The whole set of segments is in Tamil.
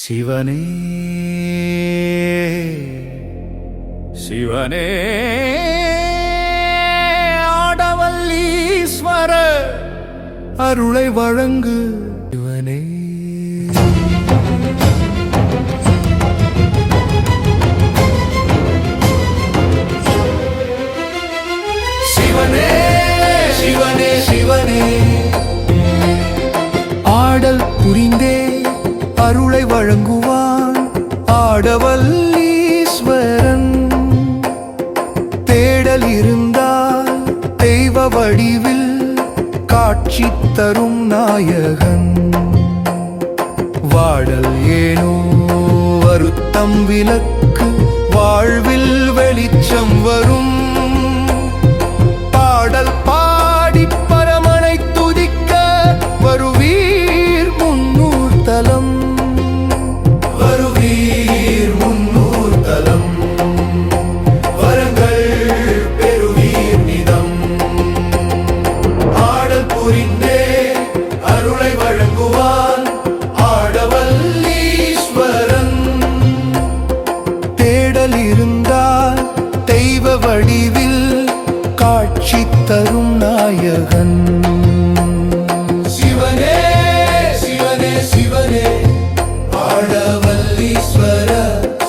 சிவனே சிவனே ஆடவல்லீஸ்வர அருளை வழங்கு சிவனே. சிவனே சிவனே சிவனே ஆடல் புரிந்தே அருளை வழங்குவான் ஆடவல்லீஸ்வரன். தேடல் இருந்தால் தெய்வ வடிவில் காட்சி தரும் நாயகன். வாடல் ஏனோ வருத்தம் விலக்கு வாழ்வில் வெளிச்சம் வரும். பாடல் பாடி பரமனை துதிக்க வருவீர் முன்னூர் தலம். வருவீர் முன்னூர் தலம் வரங்கள் பெறுவீர் நிதம். ஆடல் புரிந்தே அருளை வழங்குவான் ஆடவல்லீஸ்வரன். தேடல் இருந்தால் தெய்வ வடிவில் காட்சி தரும் நாயகன். சிவனே சிவனே சிவனே ஆடவல்லீஸ்வர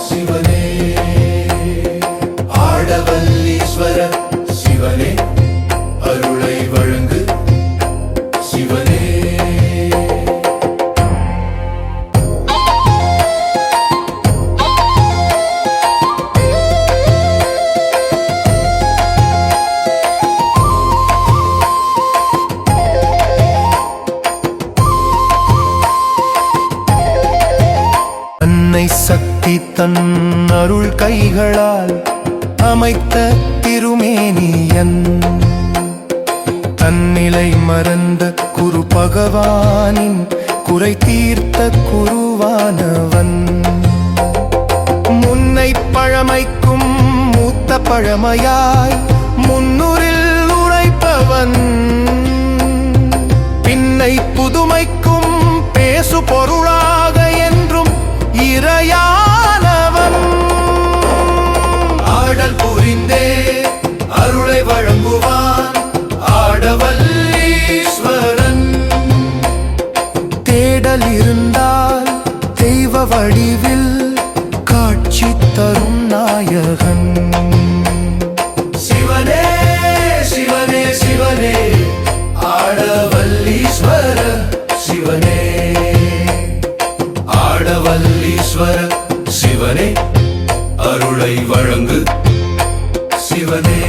சிவனே. ஆடவல்லீஸ்வர சிவனே அருளை வழங்கு சிவனே. அன்னை சக்தி தன் அருள் கைகளால் அமைத்த திருமேனியன். தன்னிலை மறந்த குரு பகவானின் குறை தீர்த்த குருவானவன். முன்னை பழமைக்கும் மூத்த பழமையாய் முன்னூரில் உரைப்பவன். பின்னை புதுமைக்கும் பேசு பொருளாக என்றும் இறையானவன். ஆடல் புரிந்தே அருளை வழங்குவான் ஆடவல்லீஸ்வரன். தேடல் இருந்தால் தெய்வ வடிவில் காட்சி தரும் நாயகன். சிவனே சிவனே சிவனே ஆடவல்லீஸ்வர சிவனே. ஆடவல்லீஸ்வர சிவனே அருளை வழங்கு சிவனே.